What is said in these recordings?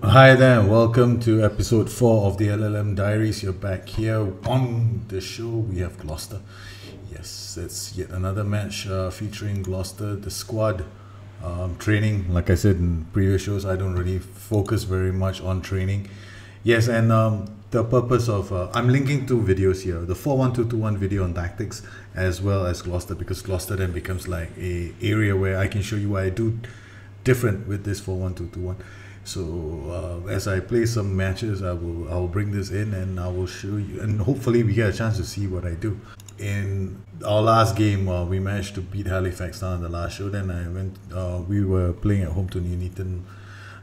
Hi there, welcome to episode 4 of the LLM Diaries. You're back here on the show. We have Gloucester. Yes, it's yet another match featuring Gloucester, the squad training. Like I said in previous shows, I don't really focus very much on training. Yes, and the purpose of I'm linking two videos here, the 4-1-2-2-1 video on tactics as well as Gloucester, because Gloucester then becomes like a area where I can show you what I do different with this 4-1-2-2-1. So as I play some matches, I'll bring this in and I will show you, and hopefully we get a chance to see what I do. In our last game, we managed to beat Halifax Town in the last show. Then we were playing at home to Alfreton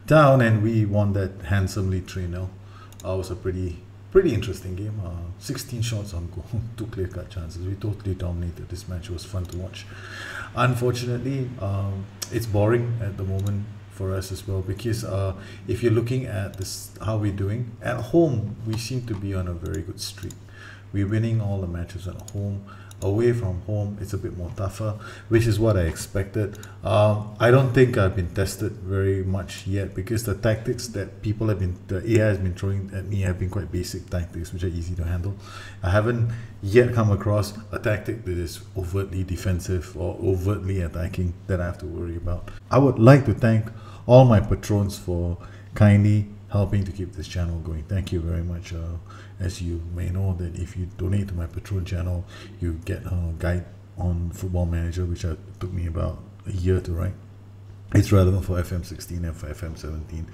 Town and we won that handsomely 3-0. It was a pretty interesting game. 16 shots on goal, 2 clear-cut chances. We totally dominated this match. It was fun to watch. Unfortunately, it's boring at the moment for us as well, because if you're looking at this, how we're doing at home, we seem to be on a very good streak. We're winning all the matches at home. Away from home, it's a bit more tougher, which is what I expected. I don't think I've been tested very much yet, because the tactics that the AI has been throwing at me have been quite basic tactics, which are easy to handle. I haven't yet come across a tactic that is overtly defensive or overtly attacking that I have to worry about. I would like to thank all my patrons for kindly helping to keep this channel going. Thank you very much. As you may know, that if you donate to my Patron channel, you get a guide on Football Manager, which took me about a year to write. It's relevant for FM16 and for FM17.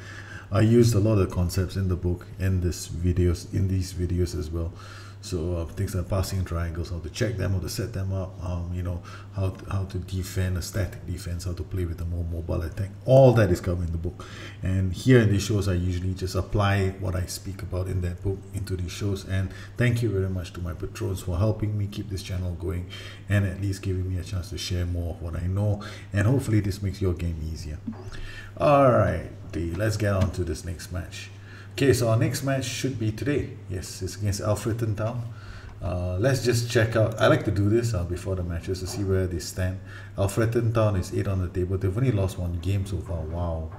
I used a lot of concepts in the book, in these videos as well. So things like passing triangles, how to check them, how to set them up, you know, how to defend a static defense, how to play with a more mobile attack. All that is covered in the book. And here in these shows, I usually just apply what I speak about in that book into these shows. And thank you very much to my patrons for helping me keep this channel going and at least giving me a chance to share more of what I know. And hopefully this makes your game easier. All right, let's get on to this next match. Okay, so our next match should be today. Yes, it's against Alfreton Town. Let's just check out. I like to do this before the matches to see where they stand. Alfreton Town is 8 on the table. They've only lost 1 game so far. Wow,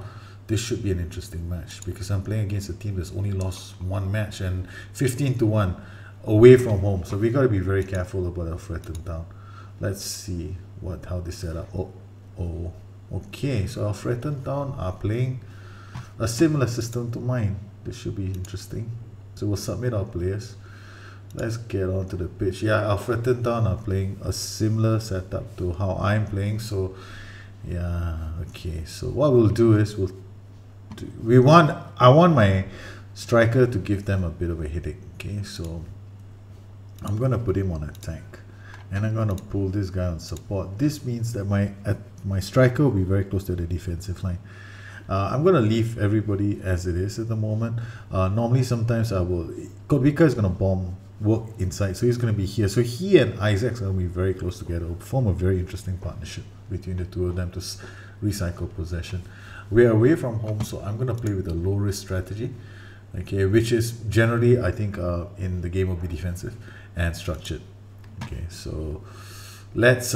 this should be an interesting match, because I'm playing against a team that's only lost 1 match and 15-1 away from home. So we got to be very careful about Alfreton Town. Let's see how they set up. Okay. So Alfreton Town are playing a similar system to mine. This should be interesting. So we'll submit our players. Let's get on to the pitch. Yeah, Alfreton Town are playing a similar setup to how I'm playing. So yeah, okay. So what we'll do is I want my striker to give them a bit of a headache. Okay, so I'm gonna put him on attack, and I'm gonna pull this guy on support. This means that my striker will be very close to the defensive line. I'm going to leave everybody as it is at the moment. Normally, sometimes Kodvika is going to bomb work inside, so he's going to be here. So he and Isaac are going to be very close together. It'll form a very interesting partnership between the two of them to recycle possession. We're away from home, so I'm going to play with a low risk strategy, okay, which is generally, I think, in the game will be defensive and structured. Okay, so let's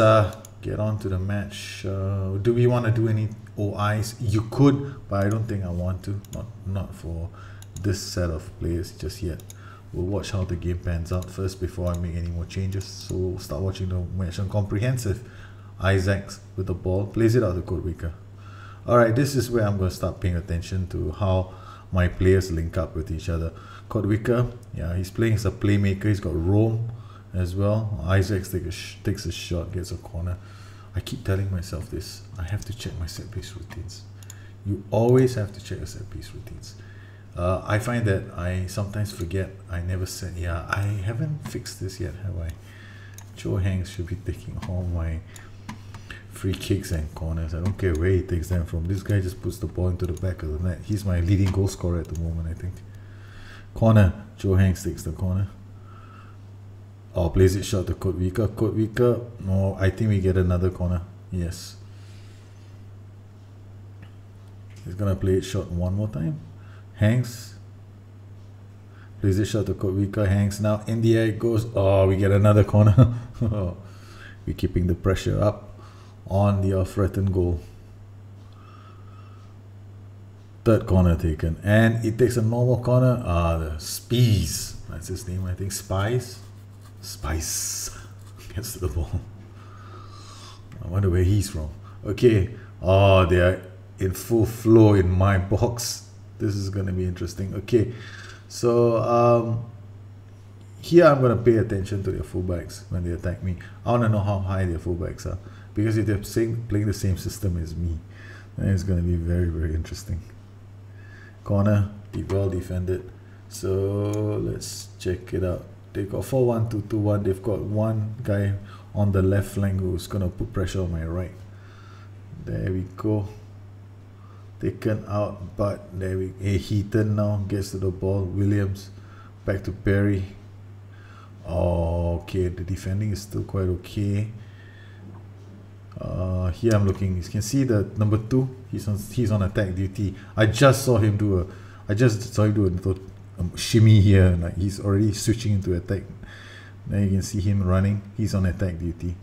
get on to the match. Do we want to do any OIs? You could, but I don't think I want to. Not for this set of players just yet. We'll watch how the game pans out first before I make any more changes. So we'll start watching the match on comprehensive. Isaacs with the ball, plays it out to Kodvika. Alright, this is where I'm going to start paying attention to how my players link up with each other. Kodvika, yeah, he's playing as a playmaker. He's got roam as well. Isaacs takes a shot, gets a corner. I keep telling myself this. I have to check my set piece routines. You always have to check your set piece routines. I find that I sometimes forget. I never said, yeah, I haven't fixed this yet, have I? Joe Hanks should be taking all my free kicks and corners. I don't care where he takes them from. This guy just puts the ball into the back of the net. He's my leading goal scorer at the moment, I think. Corner. Joe Hanks takes the corner. Oh, plays it short to Kodvika. Kodvika, no, I think we get another corner. Yes. He's going to play it short one more time. Hanks. Plays it short to Kodvika. Hanks now in the air it goes. Oh, we get another corner. We're keeping the pressure up on the Alfreton goal. Third corner taken, and it takes a normal corner. The Spies, that's his name, I think. Spice gets to the ball. I wonder where he's from. Okay, oh, they are in full flow in my box. This is going to be interesting. Okay, so here I'm going to pay attention to their fullbacks when they attack me. I want to know how high their fullbacks are, because if they're playing the same system as me, then it's going to be very, very interesting. Corner, well defended. So let's check it out. They got 4-1-2-2-1. They've got one guy on the left flank who's going to put pressure on my right. There we go. Taken out, but there we go. Heaton now gets to the ball. Williams back to Perry. Oh, okay, the defending is still quite okay. Here I'm looking. You can see the number 2. He's on attack duty. I just saw him do a little shimmy here. Like he's already switching into attack. Now you can see him running. He's on attack duty.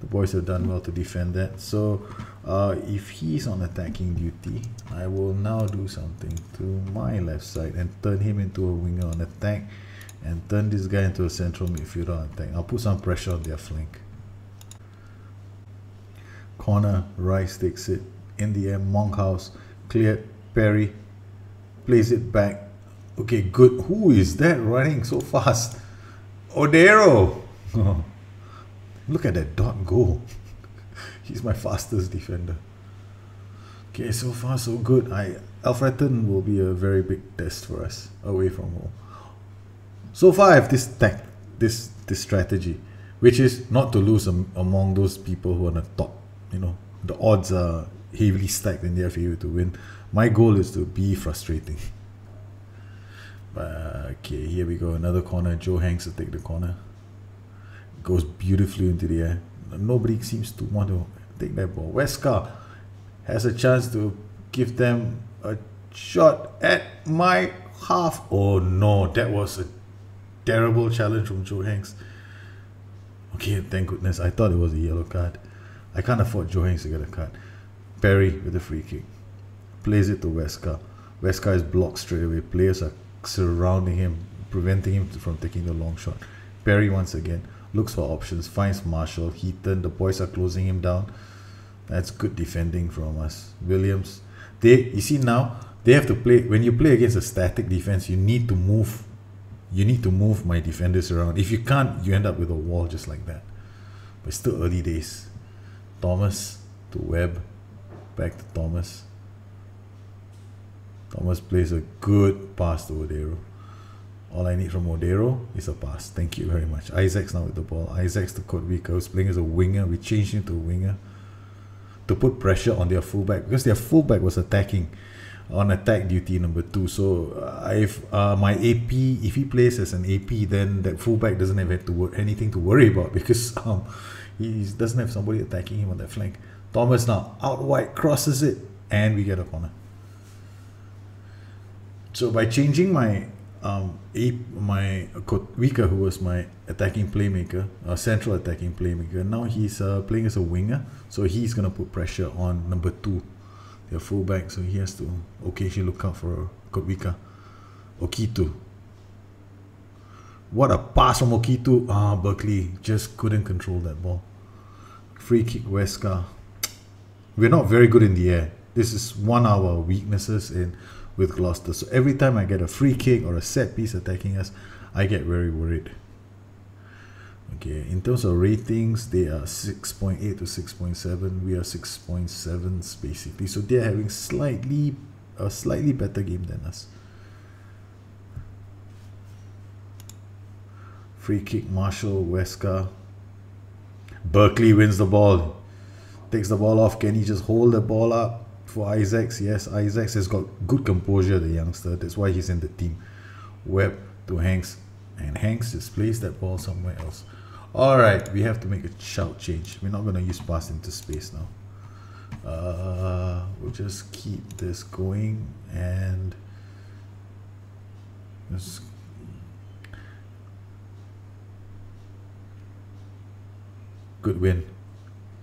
The boys have done well to defend that. So if he's on attacking duty, I will now do something to my left side and turn him into a winger on attack, and turn this guy into a central midfielder on attack. I'll put some pressure on their flank. Corner, Rice takes it in the air. Monkhouse cleared. Perry plays it back. Okay, good. Who is that running so fast? Odero. Oh, look at that dot goal. He's my fastest defender. Okay, so far so good. Alfreton will be a very big test for us away from home. So far I have this strategy, which is not to lose among those people who are on the top. You know, the odds are heavily stacked in their favor to win. My goal is to be frustrating. Okay, here we go. Another corner. Joe Hanks to take the corner. Goes beautifully into the air. Nobody seems to want to take that ball. Wesker has a chance to give them a shot at my half. Oh no, that was a terrible challenge from Joe Hanks. Okay, thank goodness. I thought it was a yellow card. I can't afford Joe Hanks to get a card. Perry with a free kick. Plays it to Wesker. Wesker is blocked straight away. Players are surrounding him, preventing him from taking the long shot. Perry once again looks for options, finds Marshall. Heaton, the boys are closing him down. That's good defending from us. Williams, you see now, they have to play. When you play against a static defense, you need to move. You need to move my defenders around. If you can't, you end up with a wall just like that. But it's still early days. Thomas to Webb, back to Thomas. Thomas plays a good pass to Odero. All I need from Odero is a pass. Thank you very much. Isaac's now with the ball. Isaac's to Kodvika, who's playing as a winger. We changed him to a winger to put pressure on their fullback, because their fullback was attacking on attack duty number 2. So if my AP, if he plays as an AP, then that fullback doesn't have anything to worry about, because he doesn't have somebody attacking him on that flank. Thomas now out wide, crosses it, and we get a corner. So by changing my Kodvika, who was my attacking playmaker, central attacking playmaker, now he's playing as a winger, so he's gonna put pressure on number 2, their fullback. So he has to occasionally look out for Kodvika. Okitu. What a pass from Okitu. Berkeley just couldn't control that ball. Free kick, Wesker. We're not very good in the air. This is one of our weaknesses with Gloucester. So every time I get a free kick or a set piece attacking us, I get very worried. Okay, in terms of ratings, they are 6.8 to 6.7. We are 6.7 basically. So they're having a slightly better game than us. Free kick, Marshall, Wesker. Berkeley wins the ball. Takes the ball off. Can he just hold the ball up for Isaacs? Yes, Isaacs has got good composure, the youngster. That's why he's in the team. Webb to Hanks. And Hanks just plays that ball somewhere else. Alright, we have to make a shout change. We're not going to use pass into space now. We'll just keep this going and just good win.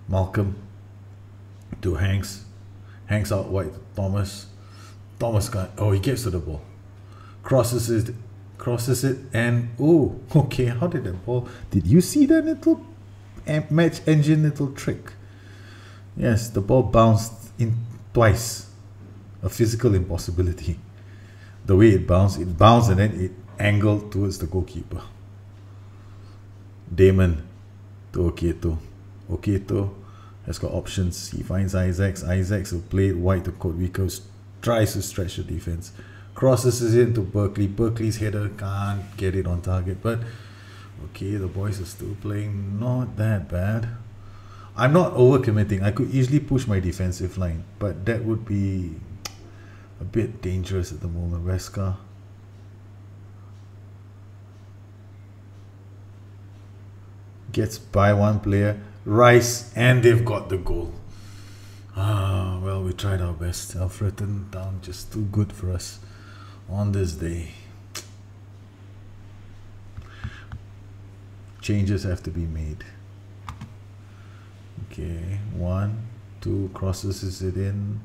Malcolm to Hanks. Hanks out wide to Thomas. Thomas can't. Oh, he gets to the ball. Crosses it, and oh, okay. How did that ball? Did you see that little match engine little trick? Yes, the ball bounced in twice. A physical impossibility. The way it bounced and then it angled towards the goalkeeper. Damon to Oketo. Oketo has got options. He finds Isaacs. Isaacs will play it wide to Kodwika, tries to stretch the defense. Crosses it into Berkeley. Berkeley's header can't get it on target, but okay, the boys are still playing not that bad. I'm not overcommitting. I could easily push my defensive line, but that would be a bit dangerous at the moment. Wesker. Gets by one player. Rice, and they've got the goal. Ah, well, we tried our best. Alfreton Town just too good for us on this day. Changes have to be made. Okay, 1, 2, crosses it in,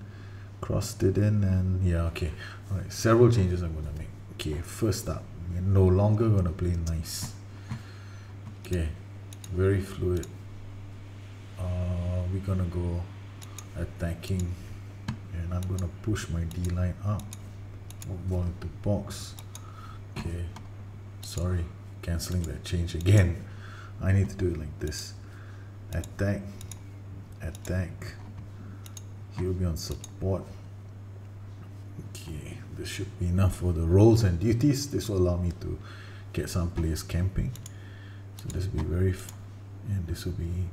crossed it in, and yeah, okay. All right, several changes I'm gonna make. Okay, first up, we're no longer gonna play nice. Okay, very fluid. We're gonna go attacking, and I'm gonna push my D line up. Ball into box. Okay, sorry, cancelling that change again. I need to do it like this. Attack, attack. He'll be on support. Okay, this should be enough for the roles and duties. This will allow me to get some players camping. So this will be very, and this will be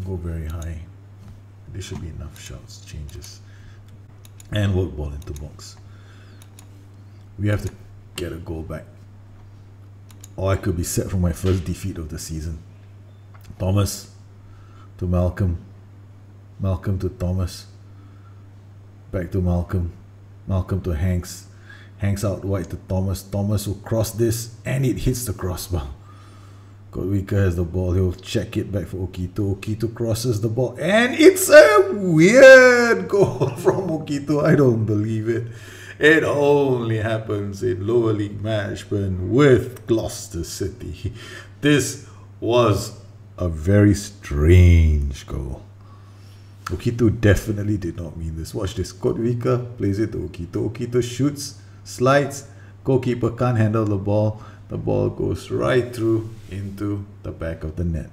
go very high. This should be enough shots, changes, and work ball into box. We have to get a goal back, or I could be set for my first defeat of the season. Thomas to Malcolm, Malcolm to Thomas, back to Malcolm, Malcolm to Hanks, Hanks out wide to Thomas, Thomas will cross this, and it hits the crossbar. Kodwika has the ball, he'll check it back for Okito, Okito crosses the ball, and it's a weird goal from Okito. I don't believe it. It only happens in lower league management with Gloucester City. This was a very strange goal. Okito definitely did not mean this. Watch this. Kodwika plays it to Okito. Okito shoots, slides. Goalkeeper can't handle the ball. The ball goes right through into the back of the net.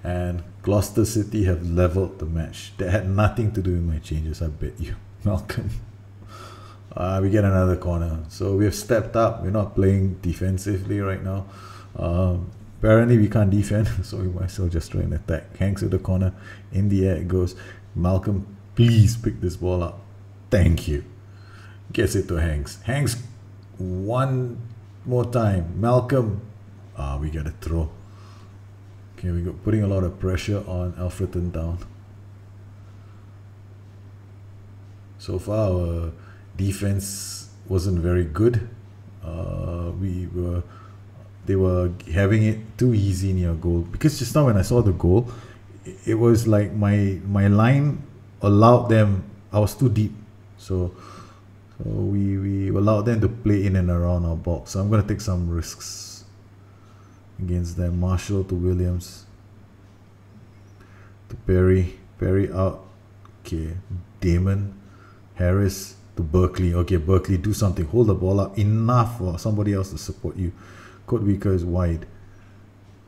And Gloucester City have leveled the match. That had nothing to do with my changes, I bet you. Malcolm. We get another corner. So we have stepped up. We're not playing defensively right now. Apparently we can't defend, so we might as well just try and attack. Hanks with the corner. In the air it goes. Malcolm, please pick this ball up. Thank you. Gets it to Hanks. Hanks, one more time. Malcolm. We get a throw. Okay, we got putting a lot of pressure on Alfreton Town. So far our defense wasn't very good. They were having it too easy near goal, because just now when I saw the goal, it was like my line allowed them, I was too deep, so we allowed them to play in and around our box. So I'm going to take some risks against them. Marshall to Williams to Perry out. Okay, Damon, Harris to Berkeley. Okay, Berkeley, do something, hold the ball up enough for somebody else to support you. Kodwika is wide,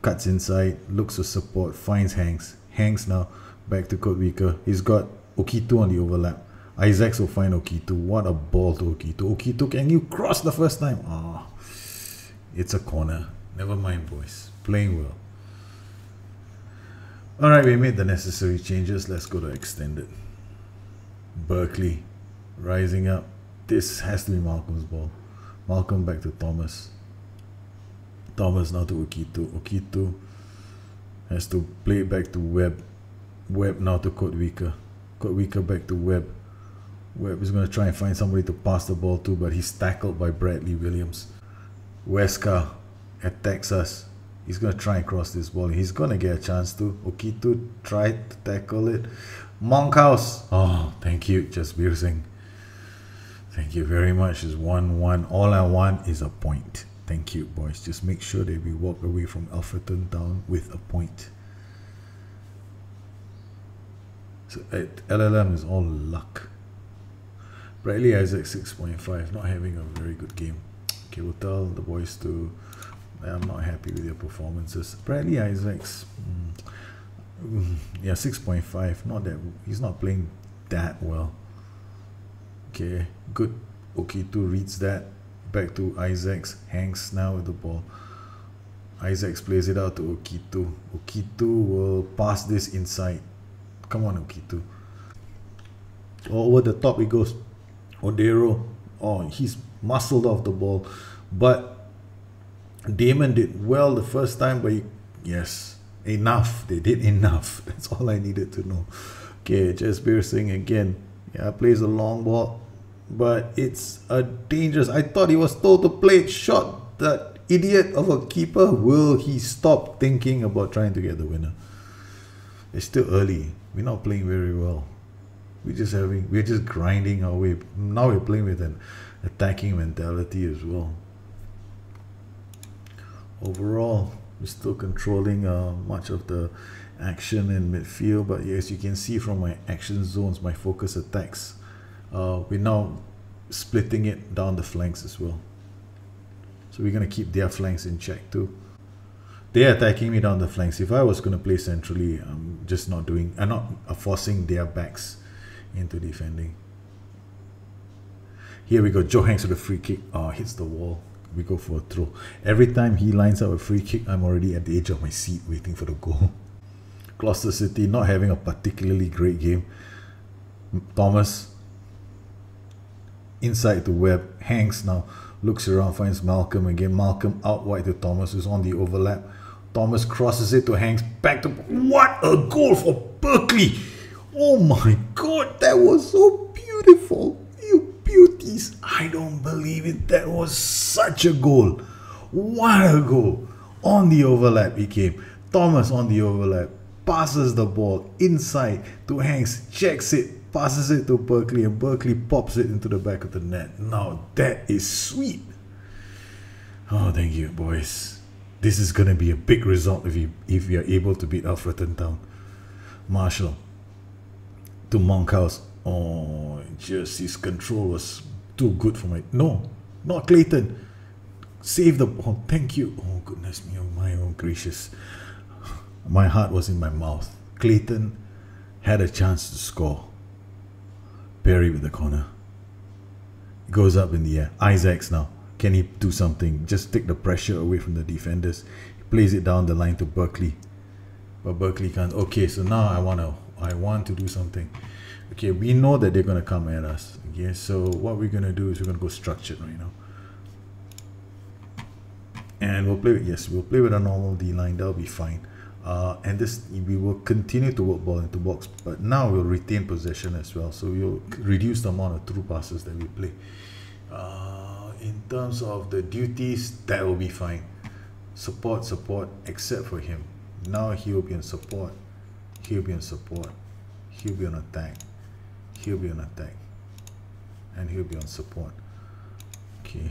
cuts inside, looks for support, finds Hanks. Hanks now back to Kodwika. He's got Okito on the overlap. Isaacs will find Okito. What a ball to Okito. Okito, can you cross the first time? Ah, it's a corner. Never mind, boys. Playing well. Alright, we made the necessary changes. Let's go to extended. Berkeley rising up. This has to be Malcolm's ball. Malcolm back to Thomas. Thomas now to Okito. Okito has to play it back to Webb. Webb now to Kodwika. Kodwika back to Webb. Webb is going to try and find somebody to pass the ball to, but he's tackled by Bradley Williams. Wesker attacks us. He's going to try and cross this ball. He's going to get a chance to. Okitu tried to tackle it. Monkhouse. Oh, thank you, Jasbir Singh. Thank you very much. It's 1-1. All I want is a point. Thank you, boys. Just make sure that we walk away from Alfreton Town with a point. So at LLM is all luck. Bradley Isaac 6.5, not having a very good game. Okay, we'll tell the boys to, I'm not happy with their performances. Bradley Isaacs, yeah, 6.5, not that, he's not playing that well. Okay, good. Okitu reads that. Back to Isaacs. Hanks now with the ball. Isaacs plays it out to Okitu. Okitu will pass this inside. Come on, Okitu. Over the top it goes. Odero. Oh, he's muscled off the ball. But Damon did well the first time, but yes, enough. They did enough. That's all I needed to know. Okay, Jasbir Singh again. Yeah, plays a long ball, but it's a dangerous. I thought he was told to play it short. That idiot of a keeper. Will he stop thinking about trying to get the winner? It's still early. We're not playing very well. We're just grinding our way. Now we're playing with an attacking mentality as well. Overall, we're still controlling much of the action in midfield, but as you can see from my action zones, my focus attacks, we're now splitting it down the flanks as well. So we're going to keep their flanks in check too. They're attacking me down the flanks. If I was going to play centrally, I'm just not doing, I'm not forcing their backs into defending. Here we go, Joe Hanks with a free kick. Oh, hits the wall. We go for a throw. Every time he lines up a free kick, I'm already at the edge of my seat waiting for the goal. Gloucester City not having a particularly great game. Thomas inside to Webb. Hanks now looks around, finds Malcolm again. Malcolm out wide to Thomas, who's on the overlap. Thomas crosses it to Hanks. Back to... What a goal for Berkeley! Oh my god, that was so beautiful. You beauties. I don't believe it. That was such a goal. What a goal. On the overlap he came. Thomas on the overlap. Passes the ball inside to Hanks. Checks it. Passes it to Berkeley. And Berkeley pops it into the back of the net. Now that is sweet. Oh, thank you, boys. This is going to be a big result if you are able to beat Alfreton Town. Marshall to Monkhouse. Oh, just his control was too good for my... No, not Clayton. Save the ball. Thank you. Oh, goodness me. Oh, my own gracious. My heart was in my mouth. Clayton had a chance to score. Perry with the corner. It goes up in the air. Isaacs now. Can he do something? Just take the pressure away from the defenders. He plays it down the line to Berkeley. But Berkeley can't. Okay, so now I want to do something. Okay, we know that they're going to come at us. Okay, so what we're going to do is we're going to go structured right now. And we'll play with, yes, we'll play with a normal D-line. That'll be fine. And this, we will continue to work ball into box. But now we'll retain possession as well. So we'll reduce the amount of through passes that we play. In terms of the duties, that will be fine. Support, except for him. Now he'll be on support. He'll be on support. He'll be on attack. He'll be on attack. And he'll be on support. Okay.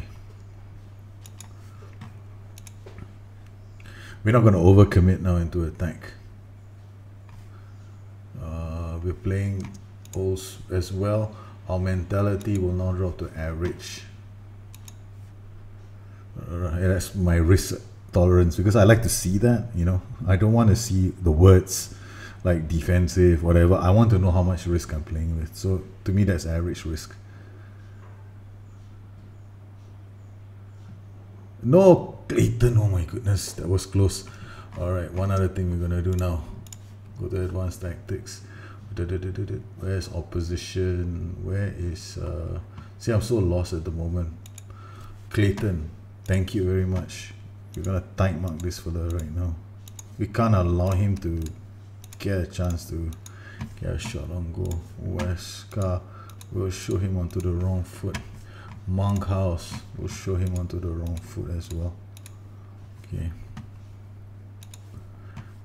We're not going to overcommit now into attack. We're playing as well. Our mentality will now drop to average. That's my risk tolerance, because I like to see that, you know. I don't want to see the words like defensive, whatever. I want to know how much risk I'm playing with. So to me, that's average risk. No, Clayton, oh my goodness, that was close. All right, one other thing we're gonna do now. Go to advanced tactics. Where's opposition? Where is see, I'm so lost at the moment. Clayton, thank you very much. We're gonna tight mark this fella right now. We can't allow him to get a chance to get a shot on goal. Wesker will show him onto the wrong foot. Monkhouse will show him onto the wrong foot as well. Okay.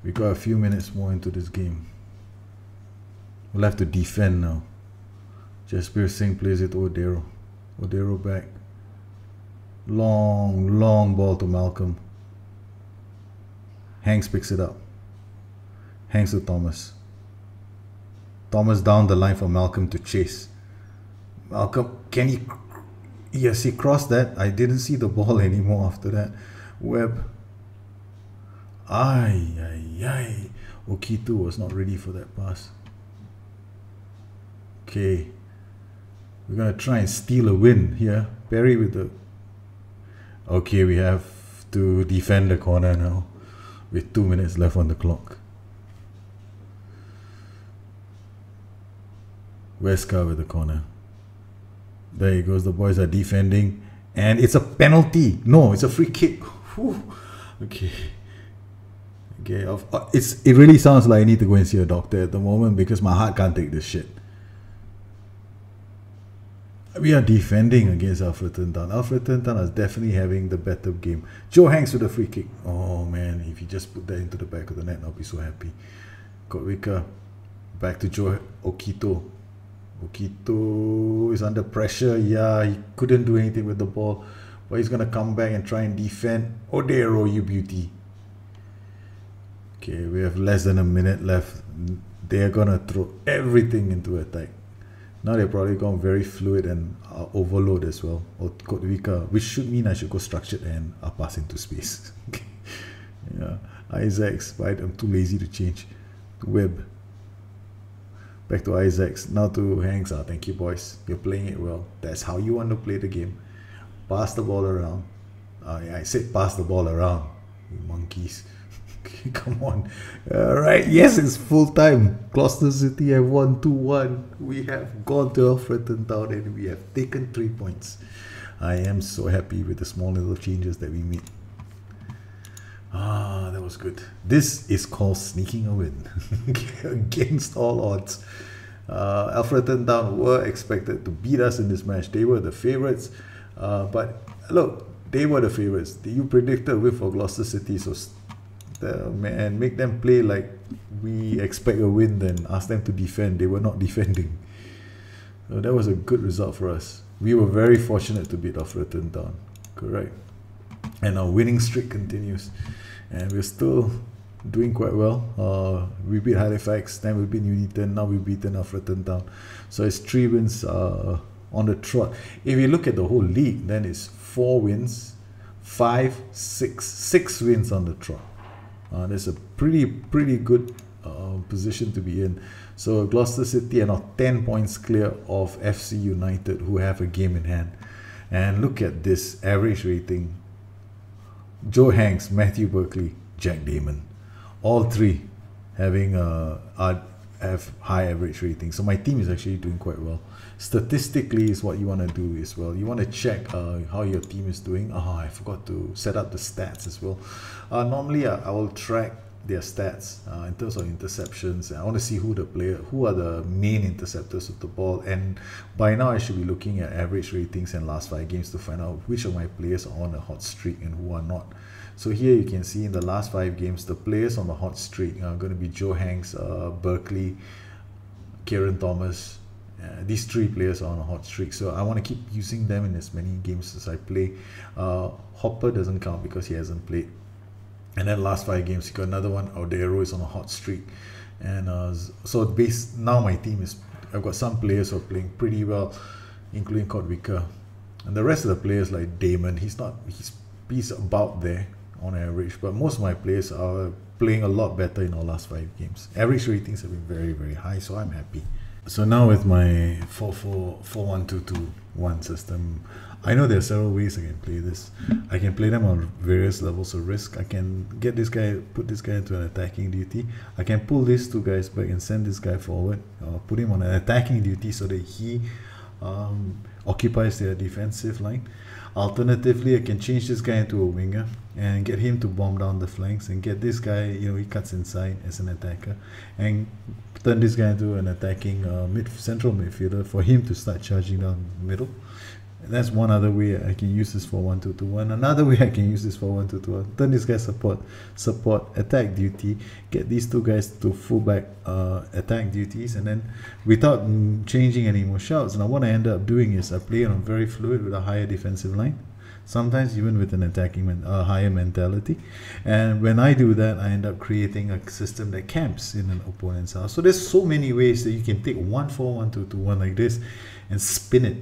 We got a few minutes more into this game. We'll have to defend now. Jasper Singh plays it to Odero. Odero back. Long ball to Malcolm. Hanks picks it up. Hanks to Thomas. Thomas down the line for Malcolm to chase. Malcolm, can he? Yes, he crossed that. I didn't see the ball anymore after that. Webb. Ay. Okito was not ready for that pass. Okay. We're going to try and steal a win here. Perry with the... Okay, we have to defend the corner now with 2 minutes left on the clock. Wesker with the corner. There he goes. The boys are defending. And it's a penalty. No, it's a free kick. Whew. Okay. It really sounds like I need to go and see a doctor at the moment because my heart can't take this shit. We are defending against Alfreton Town. Alfreton Town is definitely having the better game. Joe Hanks with a free kick. Oh man, if you just put that into the back of the net, I'll be so happy. Kotvika. Back to Joe Okito. Okito is under pressure. Yeah, he couldn't do anything with the ball. But he's going to come back and try and defend. Odero, you beauty. Okay, we have less than a minute left. They're going to throw everything into attack. Now they're probably gone very fluid and overload as well. Or Kotvika, which should mean I should go structured and pass into space. Yeah, Isaacs, but I'm too lazy to change. To Webb. Back to Isaacs. Now to Hanks. Thank you, boys. You're playing it well. That's how you want to play the game. Pass the ball around. Yeah, I said pass the ball around. You monkeys. Come on. Alright, yes, it's full time. Gloucester City have won 2-1. We have gone to Alfreton Town and we have taken 3 points. I am so happy with the small little changes that we made. That was good. This is called sneaking a win. Against all odds. Alfreton Town were expected to beat us in this match. They were the favourites. But look, they were the favourites. You predicted a win for Gloucester City, so and make them play like we expect a win, then ask them to defend. They were not defending. So that was a good result for us. We were very fortunate to beat Alfreton Town. Correct. And our winning streak continues. And we're still doing quite well. We beat Halifax, then we beat Uniton, now we've beaten Alfreton Town. So it's 3 wins on the trot. If you look at the whole league, then it's 4 wins, 5, 6 wins on the trot. That's a pretty good position to be in. So Gloucester City are now 10 points clear of FC United, who have a game in hand. And look at this average rating. Joe Hanks, Matthew Berkeley, Jack Damon, all 3 having have high average ratings. So my team is actually doing quite well. Statistically is what you want to do as well. You want to check how your team is doing. I forgot to set up the stats as well. Normally I will track their stats in terms of interceptions. I want to see who are the main interceptors of the ball, and by now I should be looking at average ratings and last 5 games to find out which of my players are on a hot streak and who are not. So here you can see in the last 5 games, the players on the hot streak are going to be Joe Hanks, Berkeley, Kieran Thomas. These 3 players are on a hot streak, so I want to keep using them in as many games as I play. Hopper doesn't count because he hasn't played. And then last 5 games, you got another one. Odero is on a hot streak, and so now my team is. I've got some players who are playing pretty well, including Kotvika, and the rest of the players like Damon. He's about there on average, but most of my players are playing a lot better in our last 5 games. Average ratings have been very high, so I'm happy. So now with my 4-1-2-2-1 system, I know there are several ways I can play this. I can play them on various levels of risk. I can get this guy, put this guy into an attacking duty. I can pull these 2 guys back and send this guy forward, put him on an attacking duty so that he occupies their defensive line. Alternatively, I can change this guy into a winger and get him to bomb down the flanks, and get this guy, he cuts inside as an attacker, and turn this guy into an attacking central midfielder for him to start charging down the middle. That's one other way I can use this for 1-2-2-1. Another way I can use this for 1-2-2-1. Turn this guy support attack duty. Get these two guys to fullback attack duties, and then without changing any more shouts. Now what I end up doing is I play on very fluid with a higher defensive line. Sometimes even with an attacking higher mentality, and when I do that, I end up creating a system that camps in an opponent's house. So there's so many ways that you can take 1-4-1-2-2-1 like this and spin it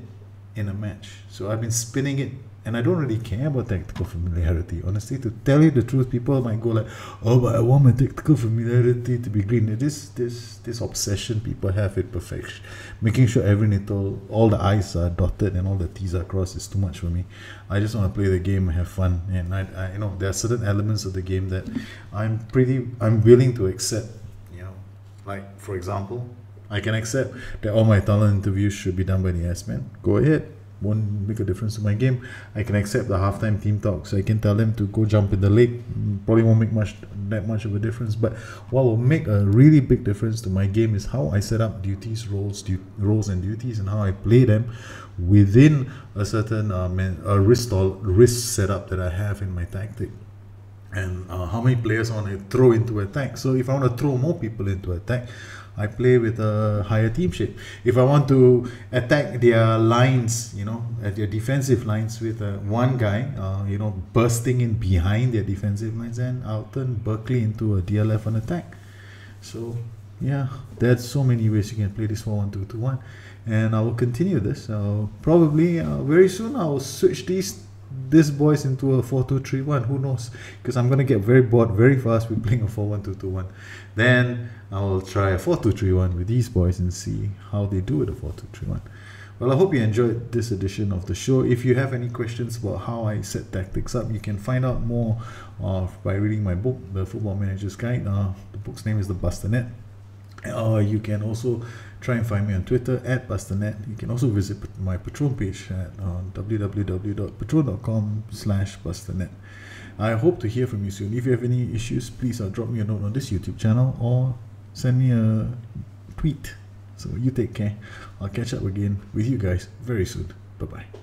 in a match. So I've been spinning it, and I don't really care about tactical familiarity. Honestly, to tell you the truth, people might go like, oh, but I want my tactical familiarity to be green. This obsession people have with perfection, making sure every little, all the I's are dotted and all the T's are crossed, is too much for me. I just want to play the game and have fun, and I you know, there are certain elements of the game that I'm willing to accept. You know, like for example, I can accept that all my talent interviews should be done by the S-man. Go ahead. Won't make a difference to my game. I can accept the halftime team talk, so I can tell them to go jump in the lake. Probably won't make that much of a difference, but what will make a really big difference to my game is how I set up duties, roles and duties, and how I play them within a certain risk setup that I have in my tactic, and how many players I want to throw into attack. So if I want to throw more people into attack, I play with a higher team shape. If I want to attack their lines, you know, at their defensive lines with one guy, you know, bursting in behind their defensive lines, and I'll turn Berkeley into a DLF on attack. So yeah, there's so many ways you can play this for 1-2-2-1, and I will continue this. Probably very soon I will switch these boys into a 4-2-3-1. Who knows? Because I'm gonna get very bored very fast with playing a 4-1-2-2-1. Then I will try a 4-2-3-1 with these boys and see how they do with a 4-2-3-1. Well, I hope you enjoyed this edition of the show. If you have any questions about how I set tactics up, you can find out more by reading my book, The Football Manager's Guide. The book's name is The Busternet. You can also try and find me on Twitter at Busternet. You can also visit my Patreon page at www.patreon.com/Busternet. I hope to hear from you soon. If you have any issues, please drop me a note on this YouTube channel or send me a tweet. So you take care. I'll catch up again with you guys very soon. Bye-bye.